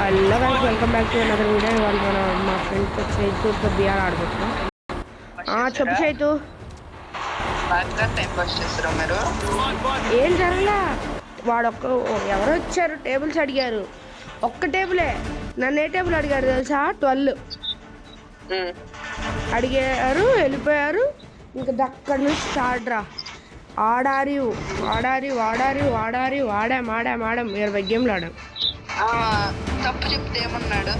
Hello guys welcome back to another video. వాళ్ళు మా friends చైతూతో BR ఆడుకుంటున్నాం. చెప్పు చైతు. ఏం జరగలా, ఎవరో వచ్చారు, టేబుల్స్ అడిగారు. ఒక్క టేబులే, నన్ను ఏ టేబుల్ అడిగారు తెలుసా? 12 అడిగారు, వెళ్ళిపోయారు. ఇంకా అక్కడి నుంచి స్టార్ట్ రా. ఆడారు ఆడాం 20 గేమ్లు ఆడాం. తప్పు చెప్తే ఏమన్నాడు?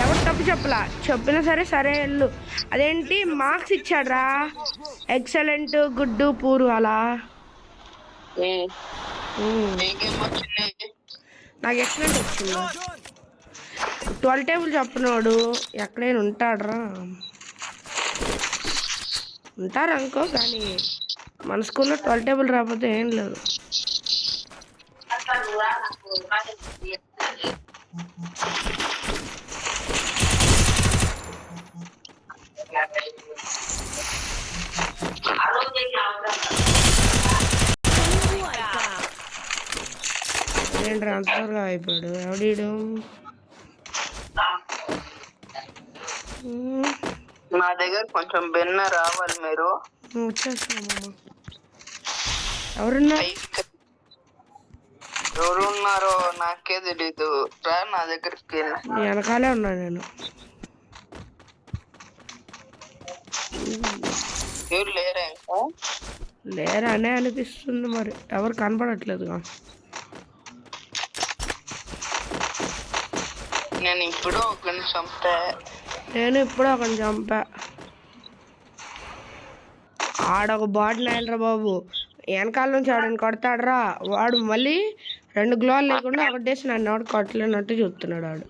ఎవరు తప్పు చెప్పలా, చెప్పినా సరే వెళ్ళు. అదేంటి మార్క్స్ ఇచ్చాడ్రా, ఎక్సలెంట్, గుడ్, పూర్ అలా. నాకు ఎక్సలెంట్ వచ్చింది. 12 టేబుల్ చెప్పినోడు ఎక్కడైనా ఉంటాడ్రా? ఉంటారు అనుకో, కానీ మన స్కూల్లో 12 టేబుల్ రాకపోతే ఏం లేదు. ఏంటి ట్రాన్స్ఫర్గా అయిపోయాడు ఎవడీడు? నా దగ్గర కొంచెం బెన్న రావాలి. మీరు వచ్చేస్తున్నామమ్మా. ఎవరున్నారో నాకే తెలీదు. రా నా దగ్గరికి. వెనకాలే ఉన్నా నేను. ఎవరు లేరా? ఇంకా లేరనే అనిపిస్తుంది, మరి ఎవరు కనపడట్లేదుగా. నేను ఇప్పుడు ఒకరిని చంపా. ఆడొక బాటిల్ నాయలరా బాబు, వెనకాల నుంచి ఆడని కొడతాడరా వాడు. మళ్ళీ 2 గ్లోవాల్ లేకుండా ఒకటేసి నన్ను ఎవడు కొట్టలేనట్టు చూస్తున్నాడు వాడు.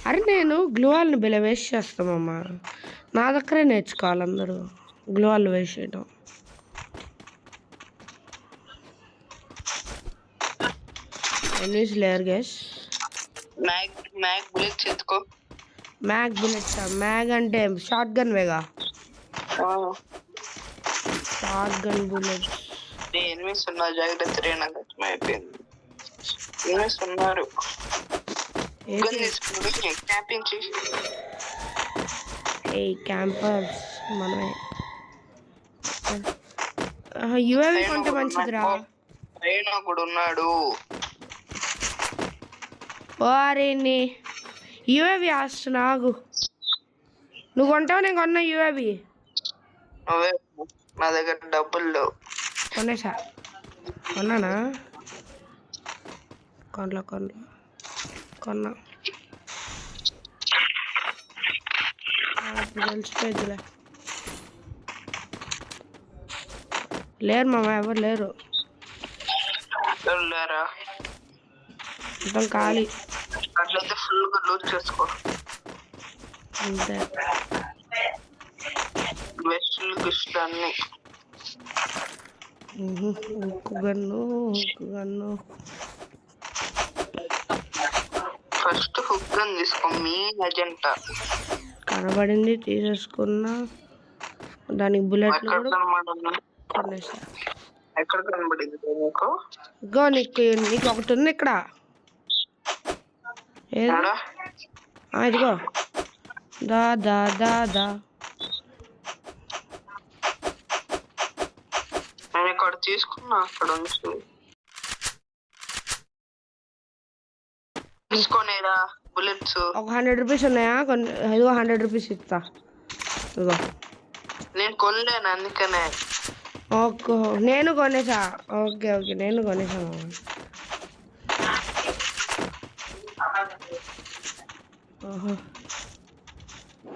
అరే నేను గ్లోవాల్ని బిల వేస్ట్ చేస్తామమ్మా, నా దగ్గరే నేర్చుకోవాలి అందరూ గ్లోవాల్ వేస్ట్ చేయడం. ఎన్నిస్ లేరు గైస్. మ్యాగ్ బుల్లెట్స్ ఎత్తుకో. మ్యాగ్ బుల్లెట్స్? మ్యాగ్ అంటే షార్ట్ గన్ వేగా. Short gun bullets. ఎనిమిస్ ఉన్నారు, జాగ్రత్త. నాకు అర్థమైపోయింది, ఎనిమిస్ ఉన్నారు. క్యాంపర్స్ మనమే. యుఏవి కొంటే మంచిదిరా. కూడా ఉన్నాడు. వారిని యుఏవి ఆస్తున్నాగు. నువ్వు కొంటావు, నేను కొన్నా యుఏవి. నా దగ్గర డబ్బులు లేవు. కొన్నానా? కొన్నా తెలిసిపోయిందిలే. లేరు మామ, ఎవరు లేరు. లేరా? మొత్తం ఖాళీ. అట్లయితే ఫుల్ గా లూజ్ చేసుకో. అంతే. వెస్ట్ అన్ని. ఉక్కు గన్ను. ఫస్ట్ హుక్ గన్ తీసుకో. మీ అజెంటా కనబడింది, తీసేసుకున్నా. దానికి బుల్లెట్లు కూడా కొనేసా. ఎక్కడ కనబడింది నీకు? ఇగో నీకు ఒకటి ఉంది ఇక్కడ. ఇదిగో దా. నేను ఇక్కడ తీసుకున్నా, అక్కడ నుంచి తీసుకోనేరా బుల్లెట్స్. ఒక 100 రూపీస్ ఉన్నాయా? ఇదిగో 100 రూపీస్ ఇస్తా. ఇదిగో నేను కొనలేను, అందుకనే. ఓకే, నేను కొనేసా. ఓకే నేను కొనేసా.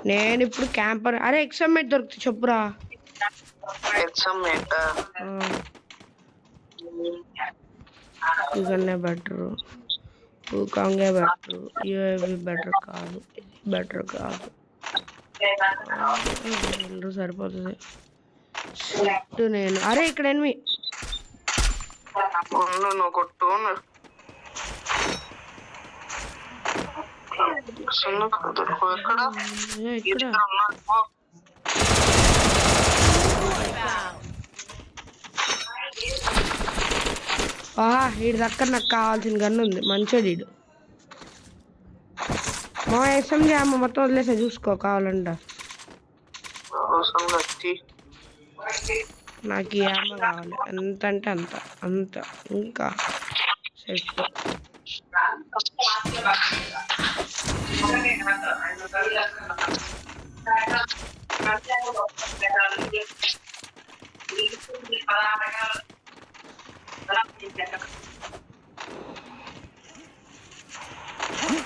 నేను ఇప్పుడు క్యాంపర్. అరే ఎక్సమ్మేట్ దొరుకుతుంది చెప్పురా. ఇవన్నీ బెటరు, ఊకాంగే బెటరు, యూఏవి బెటర్ కాదు. సరిపోతుంది. నేను అరే ఇక్కడ ఎనిమి. వీడి దగ్గర నాకు కావాల్సిన గన్ను ఉంది, మంచోడు వీడు. మా ఎస్ఎంజీ అమ్మ మొత్తం వదిలేసా చూసుకో కావాలంట. అవసరం వచ్చి నాకు ఈ అమ్మ కావాలి ఎంత అంటే అంత అంత ఇంకా సెట్.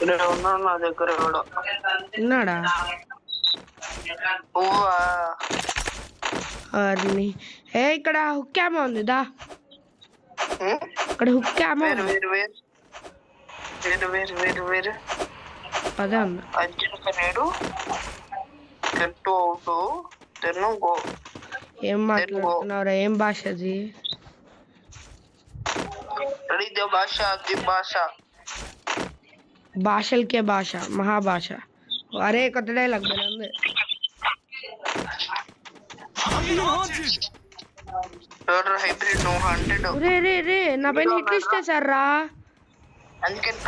ఉన్నాడు నా దగ్గర కూడా. ఉన్నాడా? పువ్వా అర్ని ఏ ఇక్కడ హుక్ క్యామో ఉంది దా. ఇక్కడ హుక్ క్యామో వేరు వేరు వేరు వేరు వేరు వేరు వేరు అదే ఉంది. అర్జున్ కనేడు గట్టు అవుతూ తెన్ను గో. ఏం మాట్లాడుతున్నారా? ఏం భాష అది? ది భాష ది భాష భాషలకే భాష మహాభాష. అరే కొత్త డైలాగ్ ఉంది. హైబ్రిడ్ నువ్వు 100. రే రే రే నా పైన హిట్ లిస్ట్ వేసారా? అందుకని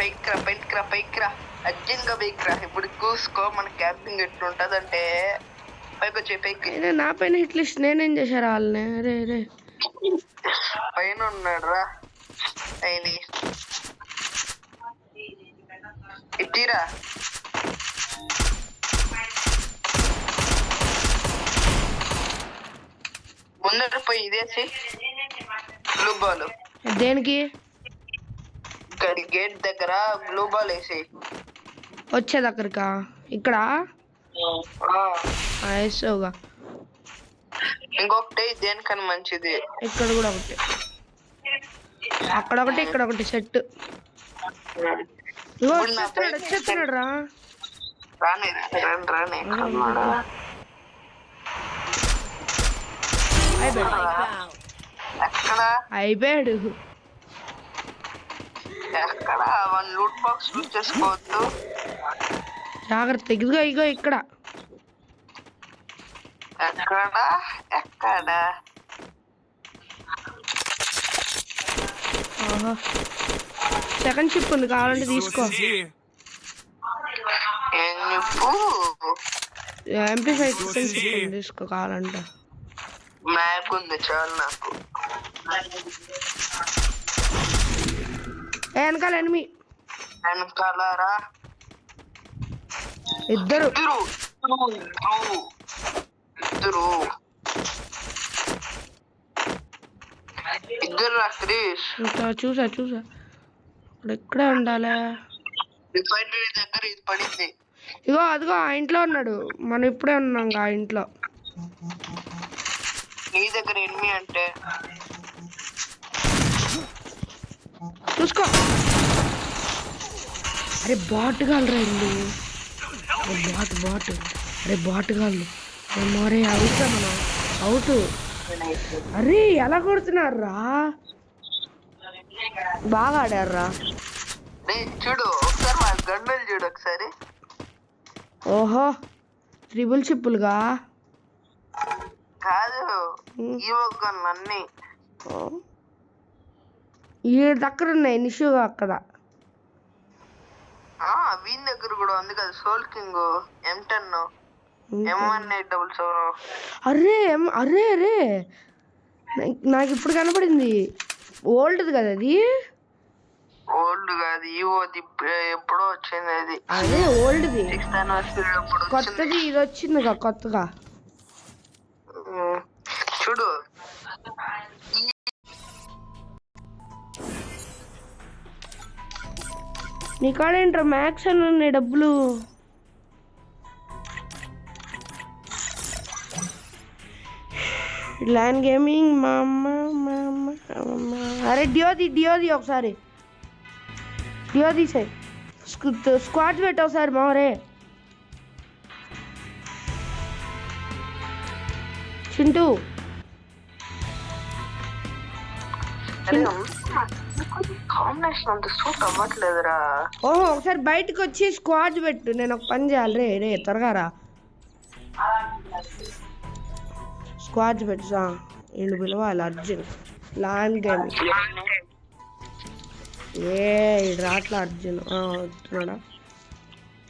పైకి రా అర్జున్ గా పైకి రా. ఇప్పుడు చూసుకో మన క్యాంపింగ్ ఎట్లుంటదంటే పైకి వచ్చే పైకి. నా పైన హిట్ లిస్ట్ నేనేం చేశారా వాళ్ళని? రే రే పైన ఉన్నాడు రా అయిన ఇట్టిరా. ముందర పోయి ఇదేసి బ్లూ బాల్. దేనికి? గేట్ దగ్గర బ్లూ బాల్ వేసి వచ్చే దగ్గరకా? ఇక్కడ వేసావుగా. ఇంకొకటి దేనికని మంచిది. ఇక్కడ కూడా ఒకటి, అక్కడ ఒకటి, ఇక్కడ ఒకటి సెట్. వచ్చేస్తున్నాడు రా. రాని రాని ఎక్కడ అయిపోయాడు. ఎక్కడ వన్ లూట్ బాక్స్ చేసుకోవద్దు. జాగ్రత్త. ఇదిగో ఇగో ఇక్కడ. ఎక్కడ ఎక్కడ సెకండ్ షిప్ ఉంది కావాలంటే తీసుకో. MP5 సెకండ్ షిప్ ఉంది తీసుకో కావాలంటే. మ్యాప్ ఉంది చాలు నాకు. వెనకాల ఎనిమి. వెనకాలరా ఇద్దరు ఇద్దరు ఇద్దరు రా క్రిష్. చూసా ఇక్కడే ఉండాలి. రిఫైనరీ దగ్గర ఇది పడింది. ఇగో అదిగో ఆ ఇంట్లో ఉన్నాడు. మనం ఇప్పుడే ఉన్నాం ఆ ఇంట్లో. నీ దగ్గర ఎనిమి అంటే చూసుకో. అరే బాట్ గాలరా ఇల్లు. బాట్ అరే బాట్ గాళ్ళు మరే అవుట్ మనం అవుట్. అరే ఎలా కొడుతున్నారా? బాగా ఆడారా? చూడు ఒకసారి మా గన్నులు చూడు ఒకసారి. ఓహో ట్రిపుల్ షిప్పులుగా కాదు ఈ ఒక అన్ని ఈ దగ్గర ఉన్నాయి. నిషుగా అక్కడ వీని దగ్గర కూడా ఉంది కదా. Soul king M10 M1877. అరే అరే అరే నాకు ఇప్పుడు కనపడింది. ఓల్డ్ది కదా అది. ఓల్డ్ కాదు ఈవోది ఎప్పుడో వచ్చింది అది. అదే ఓల్డ్ది. 6th anniversary అప్పుడు కొత్తది ఇది వచ్చిందిగా కొత్తగా. చూడు నీ కాడేంట్రా మ్యాక్స్ అని ఉన్నాయి డబ్బులు. ల్యాండ్ గేమింగ్ మా అమ్మ. అరే డియోది ఒకసారి డియో తీసాయి. స్క్వాడ్స్ పెట్టు ఒకసారి మారే. చింటూ కాంబినేషన్ అంత సూట్ అవ్వట్లేదురా. ఓహో ఒకసారి బయటకు వచ్చి స్క్వాడ్స్ పెట్టు. నేను ఒక పని చేయాలి. రే త్వరగా రా. స్క్వాడ్స్ పెట్టు. వీళ్ళు పిలవాలి అర్జున్. ల్యాండ్ గేమింగ్ రాట్లా అర్జున్ వస్తున్నాడా?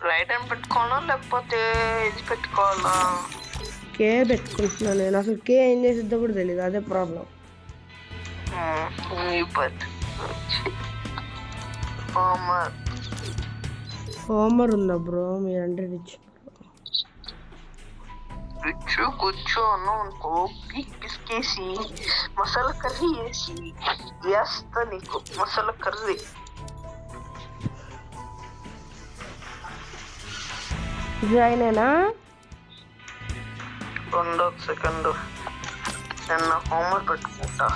రైట్ హ్యాండ్ పెట్టుకోవాలా లేకపోతే ఇది పెట్టుకోవాలా? కే పెట్టుకుంటున్నాను నేను. అసలు కే ఏం చేసిద్దో కూడా తెలియదు, అదే ప్రాబ్లం. హోమర్ ఉందా బ్రో? మీరంటే రిచ్ కూర్చోను అనుకో, పిసికేసి మసాలా కర్రీ వేసి వేస్తా నీకు. మసాలా కర్రీ జాయినేనా? రెండో సెకండ్ నేను నా హోంవర్క్ పెట్టుకుంటా.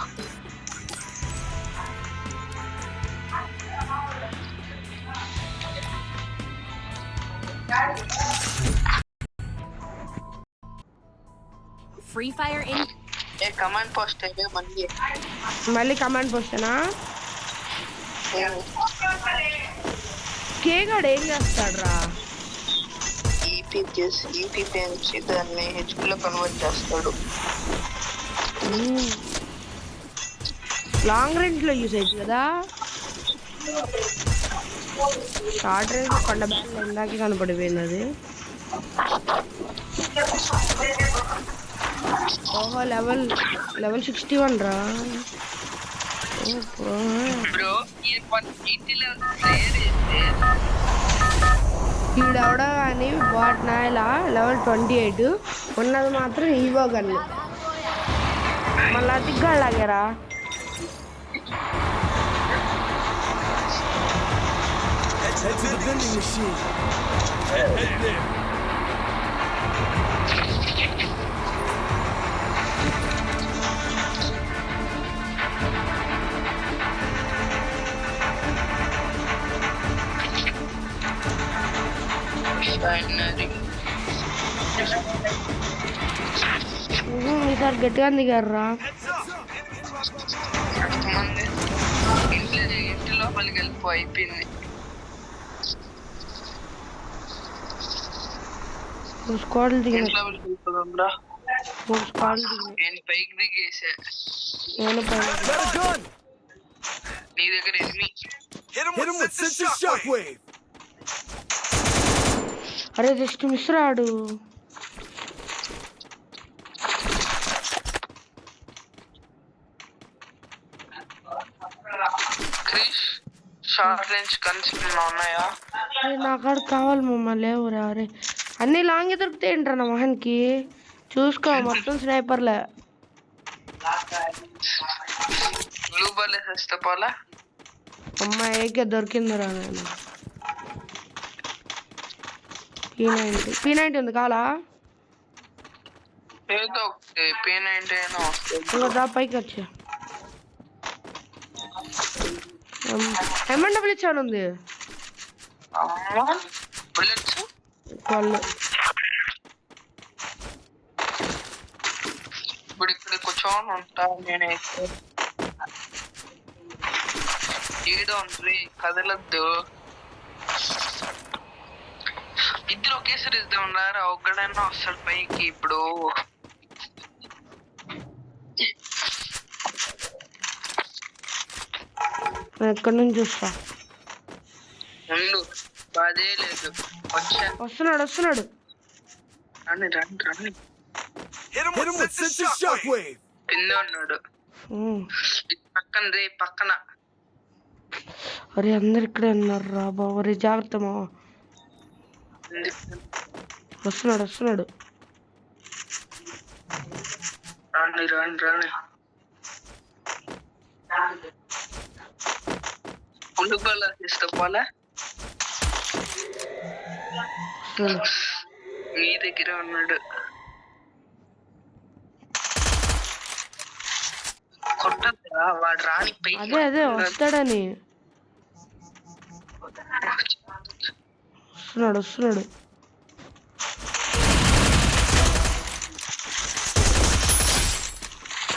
Free Fire in. A command post మళ్ళీ కమాండ్ పోస్టేనా? కే గాడు ఏం చేస్తాడు రా? ఈపీ పెంచి దాన్ని హెచ్పీలో కన్వర్ట్ చేస్తాడు. లాంగ్ రేంజ్ లో యూజ్ అయ్యింది కదా. షార్ట్ రేంజ్ కొండ బ్యాగ్ ఇందాకే కనపడిపోయింది అది. ఓహో లెవెల్ 61 రా. ఈడవడా కానీ బాట్ నాయలా లెవెల్ 28 ఉన్నది మాత్రం ఈవో గన్ను. మళ్ళా దిగ్గాళ్ళాగారా. ఈసారి గట్టిగా దిగారా. ఇంటి లోపలికి వెళ్ళిపో, అయిపోయింది. స్క్వాడ్లు దిగిన నేను పైకి దిగేసా. నేను నీ దగ్గర అరే జస్ట్ మిస్ రాడు. షార్ట్ రేంజ్ గన్స్ ఉన్నాయా? నా కాడ కావాలి మమ్మ. లేవురా. అరే అన్ని లాంగ్ దొరుకుతాయి ఏంట్రా నా మొహన్కి. చూసుకో మొత్తం స్నైపర్లే. బ్లూ బాల్ వేస్తే పోలా అమ్మ ఏకే దొరికిందిరా. నేను P90 ఉంది కావాలా? ఏదో P90 అయినా ఇంకా దా పైకి వచ్చా. MW చాలా ఉంది. వాళ్ళు ఇప్పుడు ఇక్కడ కూర్చొని ఉంటా నేనైతే. ఈడ ఉంది కదలద్దు. ఇద్దరు ఒకేసారి ఇద్దాం ఉన్నారా? ఒక్కడైనా వస్తాడు పైకి. ఇప్పుడు ఎక్కడి నుంచి చూస్తా. ఉండు, బాధే లేదు. వస్తున్నాడు. రండి కింద ఉన్నాడు. పక్కన. అరే అందరు ఇక్కడే ఉన్నారు రా బాబు. రే జాగ్రత్త మా. వస్తున్నాడు. రండి. ఉండుకోవాలా తీసుకోవాలా? మీ దగ్గర ఉన్నాడు. కొట్టద్దా వాడు రాని పై. అదే వస్తాడని. వస్తున్నాడు.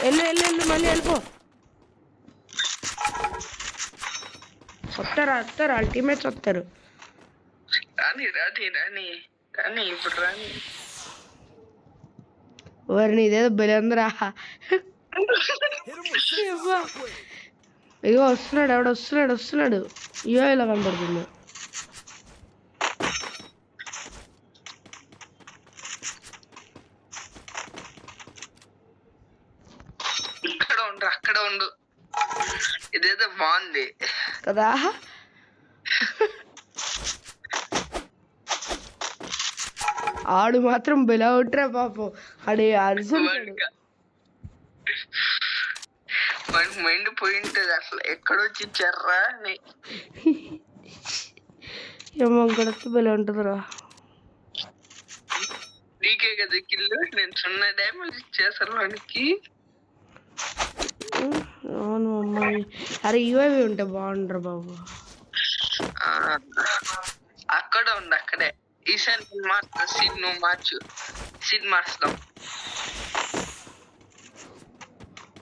వెళ్ళు మళ్ళీ వెళ్ళిపో. వస్తారు వాళ్ళ టీమేట్స్ వస్తారు. రాని ఇప్పుడు రాని. వారిని ఇదేదో బలందరా. ఇగో వస్తున్నాడు. ఎవడు వస్తున్నాడు. అయ్యో ఇలా కనపడుతుంది. ఉండు. ఇదేదో బాగుంది కదా. ఆడు మాత్రం బెలా ఉంటారా పాపం, ఆడే అరుసుంటాడు. వాడికి మైండ్ పోయి ఉంటది అసలు, ఎక్కడొచ్చి ఇచ్చారా అని. ఏమో గడత బెలా ఉంటుందిరా. నీకే కదా కిల్లు, నేను 0 డ్యామేజ్ ఇచ్చేసాను వానికి. అవును అమ్మాయి. అరే ఇవేవి ఉంటే బాగుండ్రా బాబు. అక్కడ ఉంది, అక్కడే. ఈసారి మార్చు సీడ్, నువ్వు మార్చు. సీడ్ మార్చుదాం.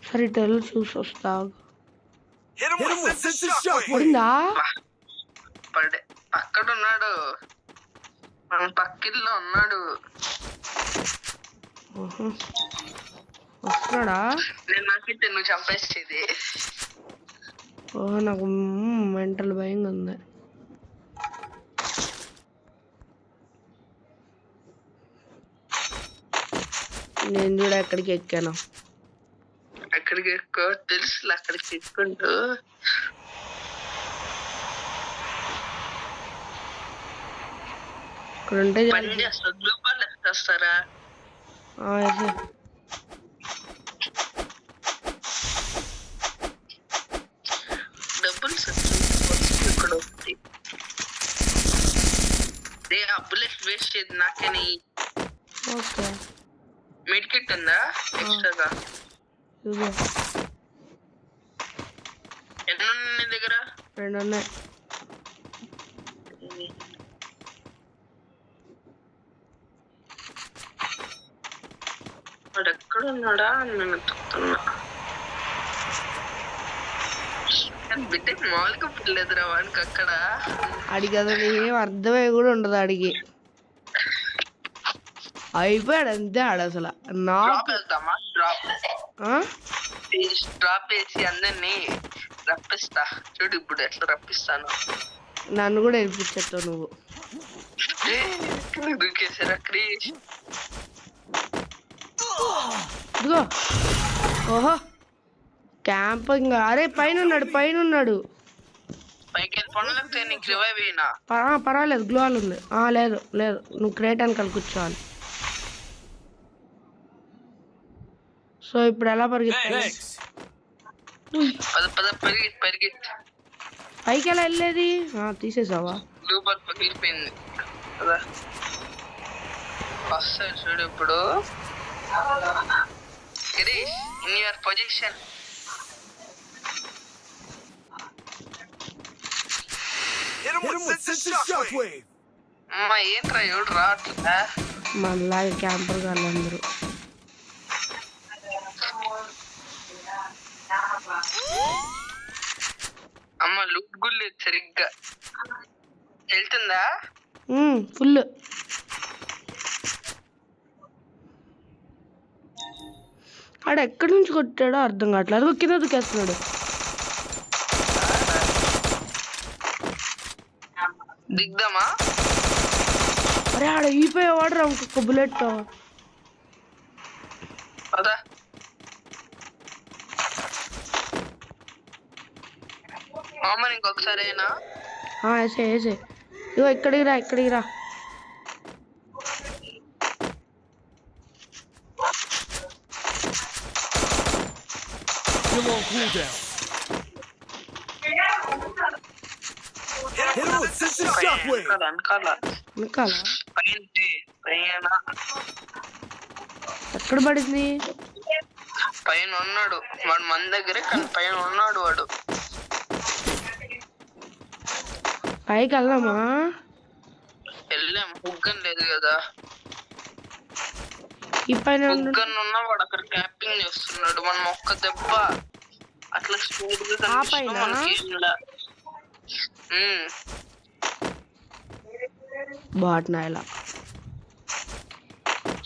సరే ఇటు చూసి వస్తా. పడిందా? పడే అక్కడ ఉన్నాడు, మన పక్కిల్లో ఉన్నాడు. వస్తున్నాడా? నేను నాకైతే నువ్వు చంపేసేది. నాకు మెంటల్ భయంగా ఉంది. నేను కూడా ఎక్కడికి ఎక్కాను. అక్కడికి ఎక్కువ తెలుసు, అక్కడికి ఎక్కుంటూ ఇక్కడ ఉంటే పని చేస్తా. గ్లూపాల్ వేస్తారా? డబ్బులు ఇక్కడ ఒకటి. బుల్లెట్ వేస్ట్ చేయదు నాకని. ఓకే, మెడ్ కిట్ ఉందా ఎక్స్ట్రాగా? ఎన్ని ఉన్నాయి నీ దగ్గర? 2 ఉన్నాయి. వాడు ఎక్కడ ఉన్నాడా నేను ఎత్తుకుతున్నా. బిడ్డకి మామూలుగా పిల్లదురా వానికి అక్కడ. అడిగి అసలు ఏం అర్థమై కూడా ఉండదు అడిగి. అయిపోయాడు అంతే ఆడు అసలు. డ్రాప్ వేసి అందరినీ రప్పిస్తా. చూడు ఇప్పుడు ఎట్లా రప్పిస్తాను. నన్ను కూడా ఏడిపించేస్తావు నువ్వు. దూకేసారా క్రీష్? ఇదిగో. ఓహో క్యాంపింగ్. అరే పైన ఉన్నాడు, పైన ఉన్నాడు. పైకి వెళ్ళి పనులకి నీకు రివైవ్ అయినా పర్వాలేదు, గ్లోవాల్ ఉంది. లేదు లేదు, నువ్వు క్రేట్ అని కూర్చోవాలి. సో ఇప్పుడు ఎలా పరిగెత్తాలి? పైకి ఎలా వెళ్ళేది? తీసేసావా? గ్లూబాల్ పగిలిపోయింది కదా. వస్తాడు చూడు ఇప్పుడు. Girish, in your position. అమ్మా ఏంట్రా ఎవడు రావట్లే? మళ్ళా క్యాంపర్ వాళ్ళందరూ. అమ్మ లుక్ గుల్లేదు సరిగ్గా. వెళ్తుందా? ఫుల్. ఆడ ఎక్కడి నుంచి కొట్టాడో అర్థం కావట్లేదు. కింద దూకేస్తున్నాడు. దిగ్దామా? అరే ఆడ ఈపోయేవాడు రా ఇంకొక బుల్లెట్. అదా అమ్మ ఇంకొకసారి అయినా వేసే వేసే. ఇగో ఇక్కడికి రా, ఇక్కడికి రా. ఎక్కడ పడింది? పైన ఉన్నాడు వాడు, మన దగ్గరే కానీ పైన ఉన్నాడు వాడు. పైకి వెళ్దామా? వెళ్ళాం, హుగ్గన్ లేదు కదా. ఈ పైన హుగ్గన్ ఉన్నా వాడు అక్కడ క్యాపింగ్ చేస్తున్నాడు. మనం ఒక్క దెబ్బ అట్లా బాట్నా ఇలా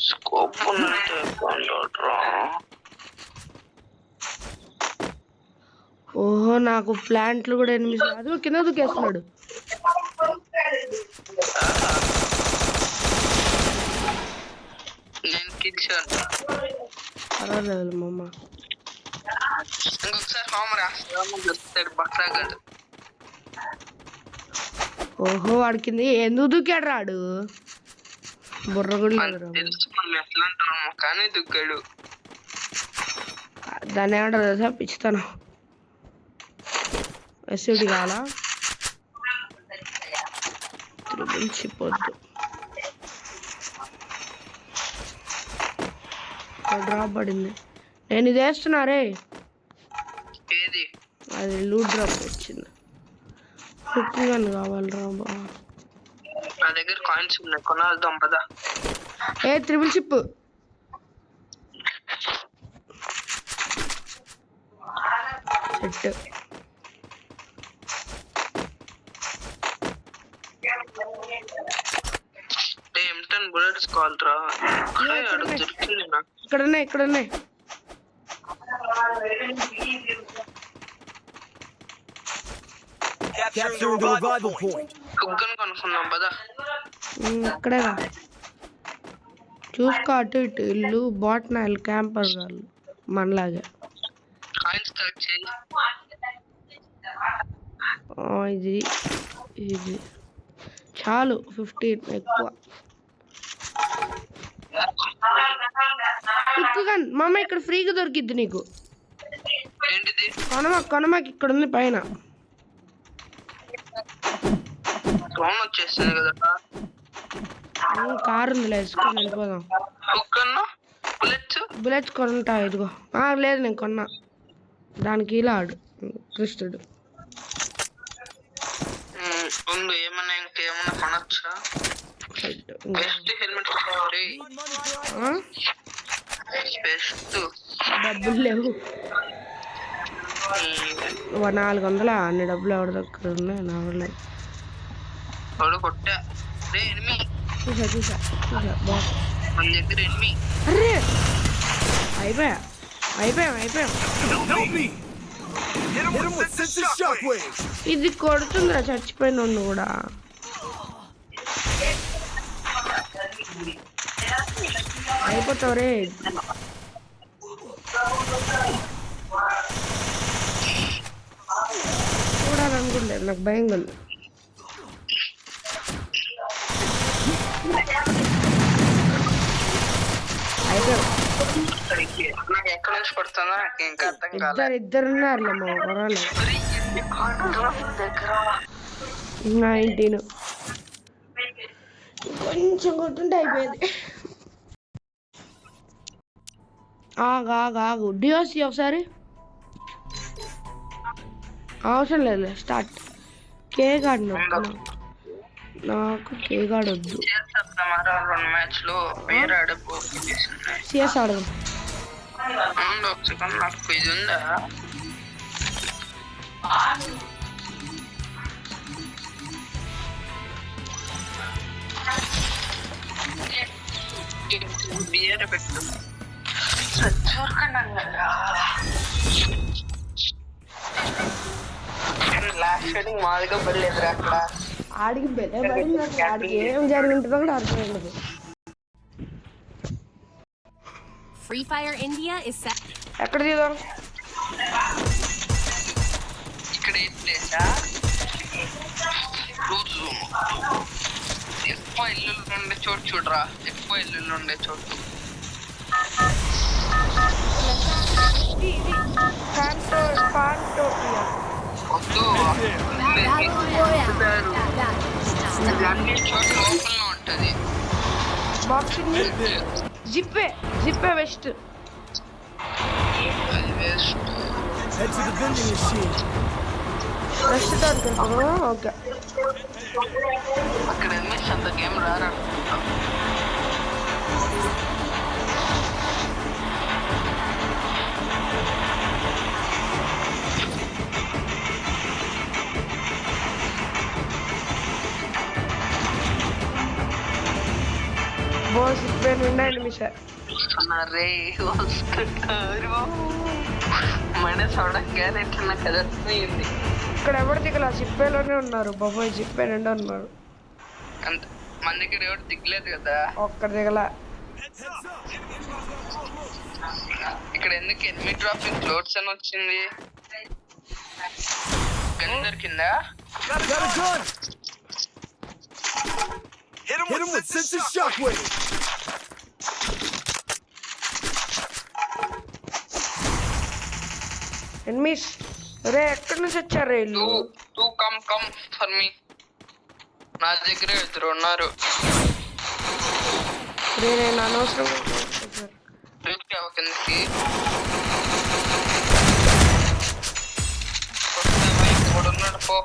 స్కోప్ ఉన్నట్టు. ఓహో నాకు ప్లాంట్లు కూడా ఎనిమిది. అది కింద దూకేస్తున్నాడు. నేను కిడ్స్ పర్వాలేదు మమ్మ. ఇంకొకసారి హోమ్ రాస్తాడు బక్సాగాడు. ఓహో వాడికింది ఎందుకు దూకాడు రాడు బుర్రగుడి తెలుసు మనం ఎట్లా అంటాము కానీ దుగ్గాడు. దాన్ని ఏమంటారు తెలుసా పిచ్చుతాను. ఎస్యూడి కావాలా చిప్పొద్దు డ్రాప్ పడింది. నేను ఇది వేస్తున్నారే ఏది అది లూట్ డ్రాప్ వచ్చింది. కుకింగ్ అని కావాలరా బా. నా దగ్గర కాయిన్స్ ఉన్నాయి కొనాల్దాం పదా. ఏ triple chip set. M10 bullets కావాలరా. ఇక్కడున్నాయి Capturing the revival point. కుక్కను కొనుక్కున్నాం పదా. ఇక్కడేగా చూసుకో అటు ఇటు ఇల్లు బాట్నాయిల్ క్యాంపర్ వాళ్ళు మనలాగే. కాయిన్స్ కలెక్ట్ చేయి. ఇది ఇది చాలు 15 ఎక్కువ. కుక్కగన్ మామ ఇక్కడ ఫ్రీగా దొరికిద్ది నీకు. ఏంటిది కొనమాకి ఇక్కడ ఉంది పైన. డ్రోన్ వచ్చేస్తుంది కదా. కారు ఉందిలే వేసుకొని వెళ్ళిపోదాం. కుక్కను బుల్లెట్స్ కొంటా ఇదిగో. లేదు నేను కొన్నా. దానికి ఇలా ఆడు కృష్ణుడు ఉంది. ఏమన్నా ఇంకేమన్నా కొనొచ్చా? Best helmet best. డబ్బులు లేవు 400. అన్ని డబ్బులు ఎవరి దగ్గర ఉన్నాయి నా వల్ల. కొట్టా చూసా మన దగ్గర ఎనిమి. అరే అయిపోయాం. Hit him with sensitive shockwaves. ఇది కొడుతుందిరా చచ్చిపోయిన కూడా. అయిపోతావు రే. చూడాలనుకుంటే నాకు భయంగా ఉంది. ఎక్కడ నుంచి పడుతుందో నాకు ఇంకా అర్థం కాలేదు. ఇద్దరు ఉన్నారులే మా పొరాలు. 19 కొంచెం కొట్టుంటే అయిపోయేది. ఆగు డిఓసి ఒకసారి. అవసరం లేదు స్టార్ట్. కే గార్డ్ నాకు కే గార్డ్ వద్దు. సిఎస్ ఆడదాం. నాకు ఇది ఉందా బియర్ పెట్టు. లాస్ట్ షేడింగ్ మాదిగా పడలేదురా అక్కడ. ఆడికి బెల్ల పడింది. ఆడికి ఏం జరిగింటుందో కూడా అర్థం ఉండదు. Free Fire India is set. ఎక్కడ తీద్దాం? ఇక్కడ ఏం ప్లేసా? రోజు ఎక్కువ ఇల్లు ఉండే చోటు చూడరా. ఎక్కువ ఇల్లు ఉండే చోటు. వద్దు అన్ని చోట్ల ఓపెన్ లో ఉంటది. బాక్సింగ్ జిప్పే vest. Head to the vending machine. Vest okay. అక్కడ ఎనిమిస్ అంత గేమ్ రారా. బోస్ జిప్పే నిండా ఎనిమిసారు. రే వస్తున్నారు. మన చూడగానే ఎట్లా కదర్పోయింది. ఇక్కడ ఎవరు దిగల జిప్పేలోనే ఉన్నారు. బాబోయ్ జిప్పే నిండా ఉన్నారు. మన దగ్గర ఎవరు దిగలేదు కదా. ఒక్కడ దిగల. ఇక్కడ ఎందుకు ఎనిమి డ్రాపింగ్ ఫ్లోట్స్ అని వచ్చింది? గన్ దొరికిందా? Got a gun! Hit him with sensitive shockwave! Enemies రే ఎక్కడి నుంచి వచ్చారు వీళ్ళు? Two come for me. నా దగ్గర ఇద్దరు ఉన్నారు. రే నేను అనవసరం కిందకి ఉన్నాడు పో.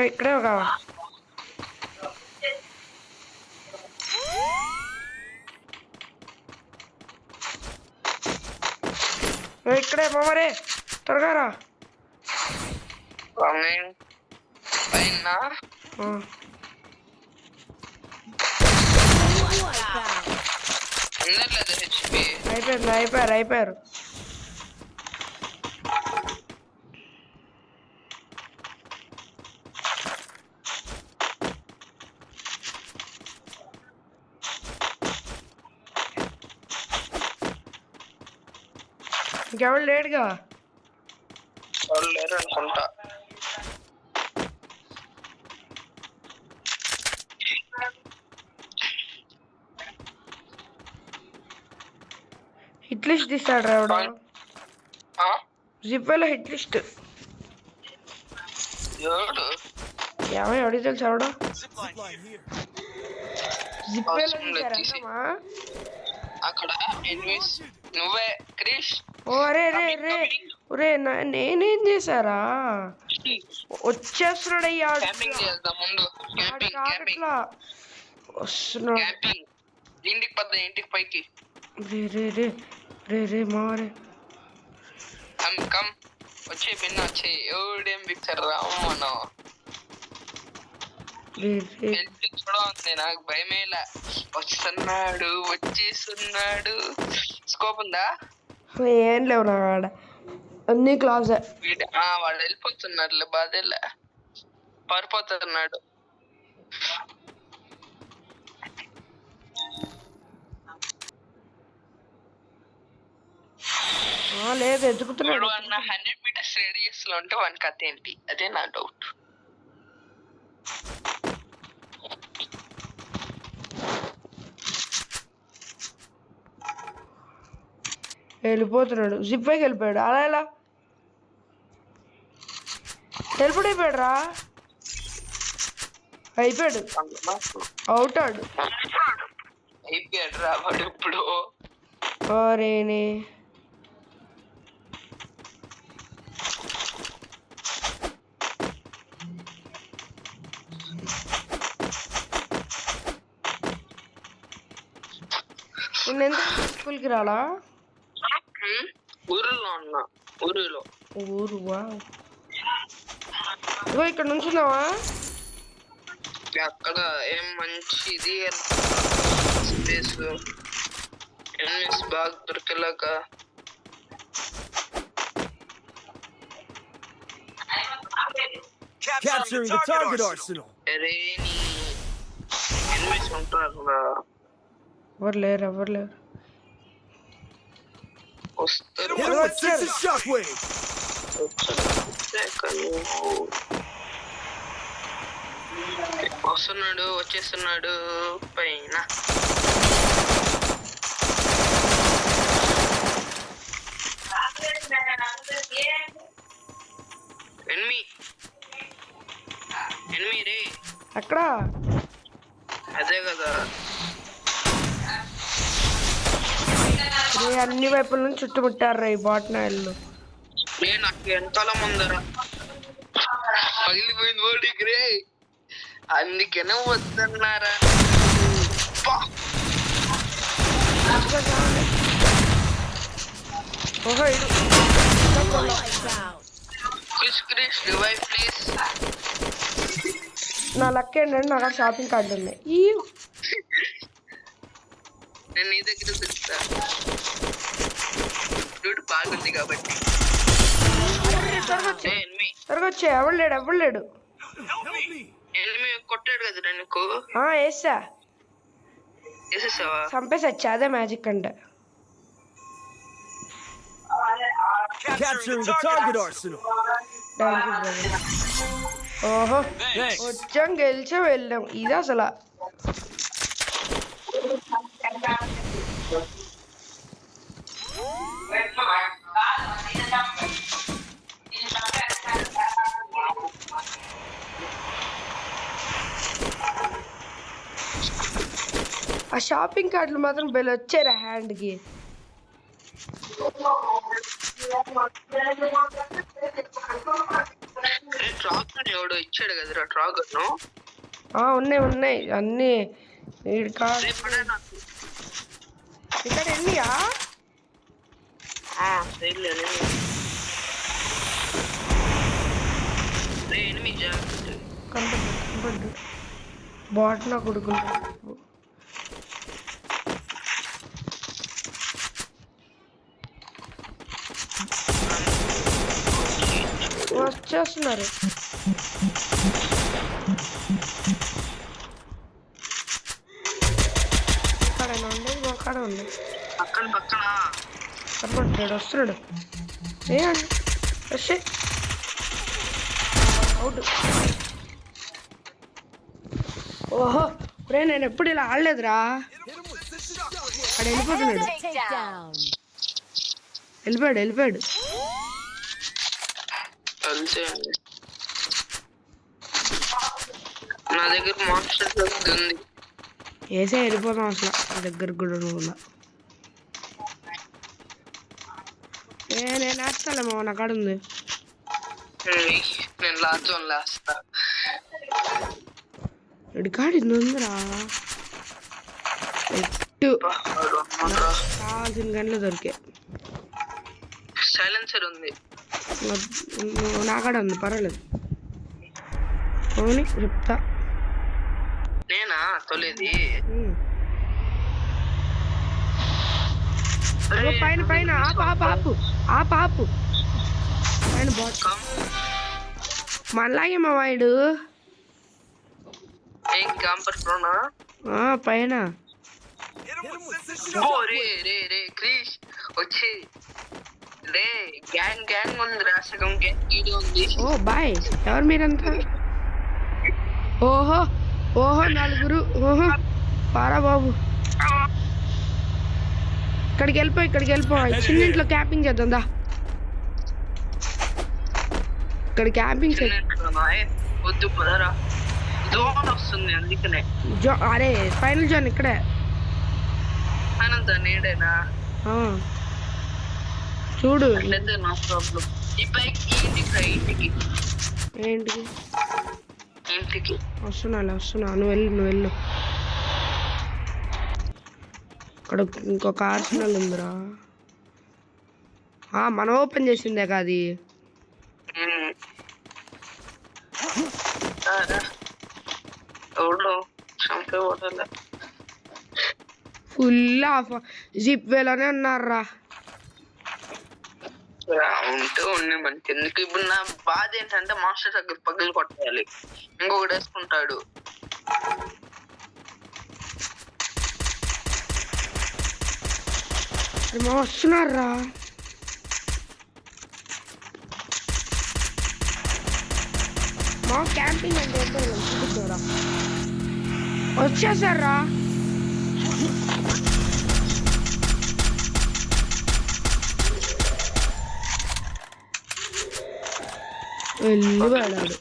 ఇక్కడే కావా? ఇక్కడే మామరే త్వరగా రా. పైన అందట్లేదు హెచ్పి. అయిపోయారు. ఇంకెవరు లేడుగా? వాళ్ళు లేరు అనుకుంటా. హిట్ లిస్ట్ తీస్తాడు రావడా? జిప్లో హిట్ లిస్ట్ ఏమో ఎవడి తెలుసు రావడా? జిప్లో తీసారమ్మా అక్కడ ఎనిమిస్. నువ్వే క్రిష్. ఓ రే నేనేం చేశారా? వచ్చేస్తున్నాడు అయ్యా. వస్తున్నాడు. ఇంటికి పద్ద, ఇంటికి పైకి. రే మారే కమ్ వచ్చే పిన్న వచ్చే. ఎవడేం పిక్చర్ రామను చూడండి. నాకు భయమేలా. వచ్చేస్తున్నాడు. స్కోప్ ఉందా? ఏం లేవు నా వాడ అన్ని క్లాస్. వాడు వెళ్ళిపోతున్నాడు. బాధేలా పారిపోతున్నాడు. లేదు ఎదుగుతున్నాడు. 100 meters రేడియస్ లో ఉంటే వాని కథ ఏంటి? అదే నా డౌట్. వెళ్ళిపోతున్నాడు. జిప్ పైకి వెళ్ళిపోయాడు. అలా ఎలా వెళ్ళిపోయాడు రా? అయిపోయాడు. అవుతాడు. అయిపోయాడు రా వాడు ఇప్పుడు. రేనే ఎందుకు స్కూల్కి రాలా? ఊరులో ఉన్నా. ఊరువా? ఇగో ఇక్కడ నుంచున్నావా? అక్కడ ఏం మంచిది స్పేస్ ఎనిమిస్ బాగా దొరికేలాగా. Capturing the target arsenal. Enemies ఉంటారు. Hit him with sensitive shockwave. వచ్చేస్తున్నాడు పైన. ఎనిమి రే అక్కడ. అదే కదా. అన్ని వైపుల నుంచి చుట్టుముట్టారు ఈ బాట్నాయలు. నాకు వెనకాల ముందర పగిలిపోయింది ఓడికి రే. అందుకనే వద్దన్నారా? నా లక్ ఏంటంటే నాకు షాపింగ్ కార్డు ఉన్నాయి. నేను నీ దగ్గర దొరుకుతా. బాగుంది కాబట్టి. త్వరగా వచ్చే ఎవరు లేడు. ఎనిమి కొట్టాడు కదరా నీకు వేసా వేసేసావా చంపేసచ్చా అదే మ్యాజిక్ అంటే Capturing the target arsenal. Thank you brother ఓహో వచ్చాం గెలిచాం వెళ్ళాం ఇది అసలు ఆ షాపింగ్ కార్డులు మాత్రం బెల్ వచ్చారా హ్యాండ్కి ట్రాగన్ ఎవడో ఇచ్చాడు కదరా ట్రాగన్ ఉన్నాయి అన్నీ ఇక్కడ ఎన్నియా ఎనిమి జాగ్రత్త కనపడ్డు బాట్ నా కొడుకుంటా వచ్చేస్తున్నారు ఇక్కడైనా ఉండేది అక్కడ ఉంది పక్కన కనపడ్డాడు వస్తున్నాడు ఏయండి వచ్చే అవుట్ ఓహో రే నేను ఎప్పుడు ఇలా ఆడలేదురా అక్కడ వెళ్ళిపోతున్నాడు వెళ్ళిపోయాడు అంతే నా దగ్గర మాన్స్టర్ ఉంది వేసే వెళ్ళిపోతాం అసలు నా దగ్గర కూడా నువ్వు నేను వేస్తాలేమో నా కాడ ఉంది నేను లేస్తా ఎడికాడి ఉందిరా ఎట్టు కావాల్సిన గంటలు దొరికే సైలెన్సర్ ఉంది నా కాడ ఉంది పర్వాలేదు అవును చెప్తా నేనా తొలేది పైన ఆపు పైన బాట్ మళ్ళాగే మా వాడు ఏం క్యాంపర్ ప్రోనా పైన రే క్రిష్ వచ్చి రే గ్యాంగ్ ఉంది రాసకం గ్యాంగ్ ఉంది ఓ బాయ్ ఎవరు మీరంతా ఓహో నలుగురు పారా బాబు ఇక్కడికి వెళ్ళిపో చిన్నింట్లో క్యాంపింగ్ చేద్దాం దా ఇక్కడ క్యాంపింగ్ వద్దు పదరా జోన్ వస్తుంది అందుకనే అరే ఫైనల్ జోన్ ఇక్కడే అనంత నీడేనా చూడు నో ప్రాబ్లం ఈ బైక్ ఇంటికి ఏంటికి వస్తున్నా నువ్వు వెళ్ళు ఇక్కడ ఇంకొక ఆర్సనల్ ఉందిరా మనం ఓపెన్ చేసిందే కాది ఫుల్ ఆఫ్ జిప్ వేలోనే ఉన్నారా ఉంటే మనకి ఎందుకు ఇప్పుడు నా బాధ ఏంటంటే మాస్టర్ దగ్గర పగులు కొట్టాలి ఇంకొకటి వేసుకుంటాడు వస్తున్నారా మా క్యాంపింగ్ అంటే చూపించారా వచ్చేసారా వెళ్ళిపోయాడు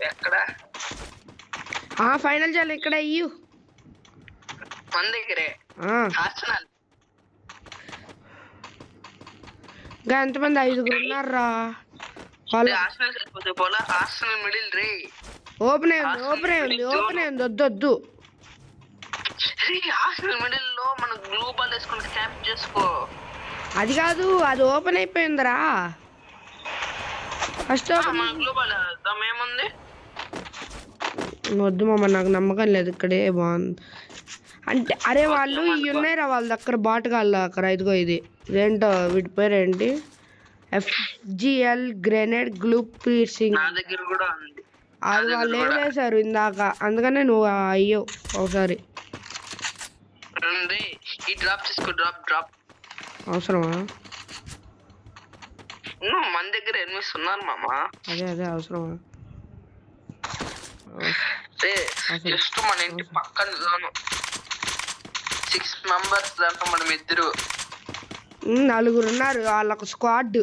ఎక్కడ ఫైనల్ చాలు ఇక్కడ అయ్యు మన దగ్గరే ఇంకా ఎంతమంది 5 ఉన్నారా ఓపెన్ అయింది వద్దు మిడిల్ లో మన గ్లూ బాల్ వేసుకుని క్యాంప్ చేసుకో అది కాదు అది ఓపెన్ అయిపోయిందిరా ఫస్ట్ గ్లూ బాల్ ఏముంది వద్దు మామ నాకు నమ్మకం లేదు ఇక్కడే బాగుంది అంటే అరే వాళ్ళు ఇవి ఉన్నాయిరా వాళ్ళ దగ్గర బాటగాళ్ళ అక్కడ ఇదిగో ఇదేంటో వీటి పేరు ఏంటి FGL గ్రెనేడ్ గ్లూ పీర్సింగ్. నా దగ్గర కూడా ఉంది. అది వాళ్ళు వేసారు ఇందాక, అందుకనే నువ్వు అయ్యో ఒకసారి. ఈ డ్రాప్ చేసుకో. డ్రాప్ అవసరమా? మన దగ్గర ఎనిమిస్ ఉన్నారు మామ. అదే అవసరమా? జస్ట్ మన ఇంటి పక్కన 6 మెంబర్స్ దాంట్లో మనం ఇద్దరు 4 ఉన్నారు. వాళ్ళకు స్క్వాడ్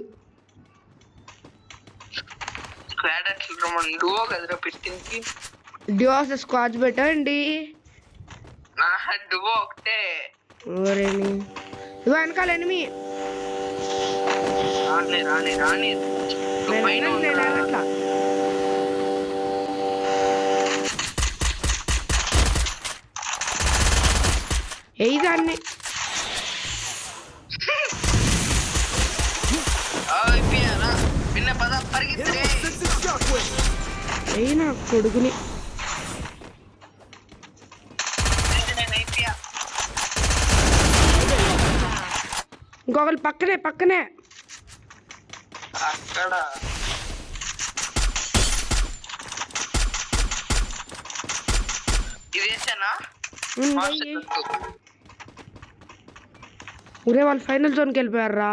అట్లా మనం డూవో కదరా పెట్టింది. డివోస్ స్క్వాడ్ పెట్టండి. నా డూవో ఒకటే. ఓరేని ఇవో వెనకాల ఎనిమి. రాని పైన అట్లా దాన్ని పిన్న పద పరిగెత్తే Senses shockwave. నా కొడుకుని. ఇంకొకరు పక్కనే అక్కడ ఇదేసేనా ఒరే వాళ్ళు ఫైనల్ జోన్కి వెళ్ళిపోయారా?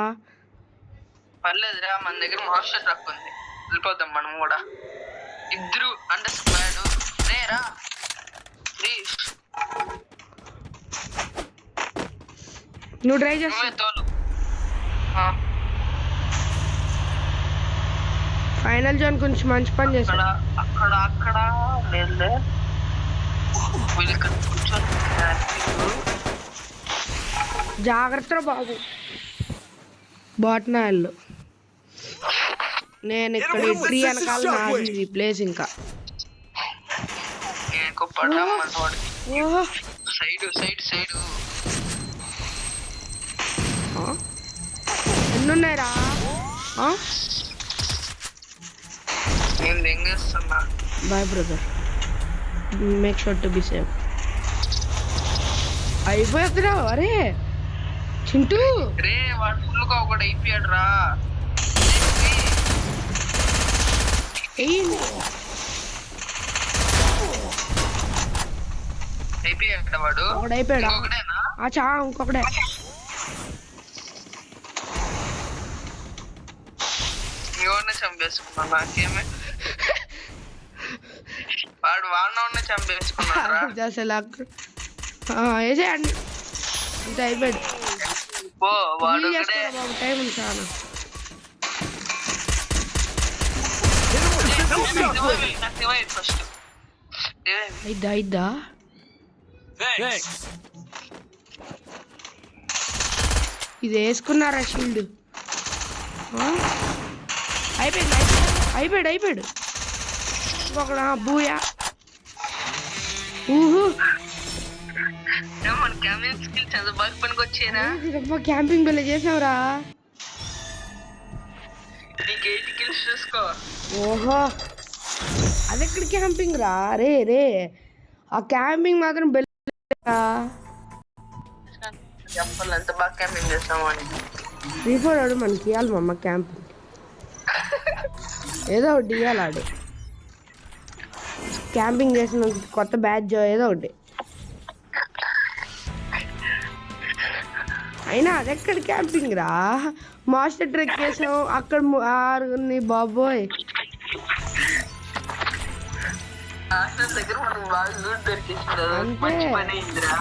పర్లేదురా, మన దగ్గర మాస్టర్ ట్రక్ ఉంది, వెళ్ళిపోతాం మనం కూడా. ఇద్దరు అంటే స్క్వాడ్. రేరా నువ్వు ట్రై చేస్తా. తోలు. ఫైనల్ జోన్ కొంచెం మంచి పని చేస్తా. అక్కడ లేదు, వీళ్ళు ఇక్కడ కూర్చొని జాగ్రత్త బాబు. బాట్నాయల్లో నేను ఇక్కడ ట్రీ వెనకాల నాది ప్లేస్. ఇంకా ఓహో సైడ్ ఎన్నున్నాయిరా? నేను దెంగేస్తున్నా. Bye brother, make sure to be safe. అయిపోతున్నా. అరే చింటూ రే వాడు ఫుల్గా ఒకటి అయిపోయాడు రా. అయిపోయాడు వాడు. ఒకడు అయిపోయాడు. ఒకటేనా? ఇంకొకడే. ఎవరిని చంపేసుకున్నా? నాకేమే వాడిని చంపేసుకున్నారా? వేసేయండి. ఇంత అయిపోయాడు. వాడు బాబు టైం ఉంది చాలా. ఫస్ట్ అయిద్దా? Thanks. ఇది వేసుకున్నారా షీల్డ్? అయిపోయాడు. ఇంకొకడ బూయా. మన క్యామింగ్ స్కిల్స్ ఎంత బాగా పనికొచ్చేనా? క్యాంపింగ్ వెళ్ళి చేసావురా. నీకు 8 kills చూసుకో. ఓహో, అదెక్కడ క్యాంపింగ్ రా? రే ఆ క్యాంపింగ్ మాత్రం చెప్పాలి ఎంత బాగా క్యాంపింగ్ చేస్తాము అని. రీఫోర్డ్ మనకి ఇవ్వాలి మా అమ్మ క్యాంపింగ్. ఏదో ఒకటి ఇవ్వాలి ఆడు. క్యాంపింగ్ చేసిన కొత్త బ్యాచ్ ఏదో ఒకటి. అయినా అదెక్కడ క్యాంపింగ్ రా? మాస్టర్ ట్రెక్ చేసాం అక్కడ బాబోయ్. దగ్గర మనకు బాగా లూట్ దొరికింది. అంతే. పని అయిందిరా.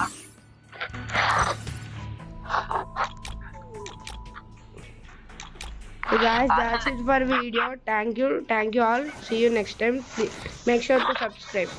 So guys, that's it for video. Thank you all. See you next time. Make sure to subscribe.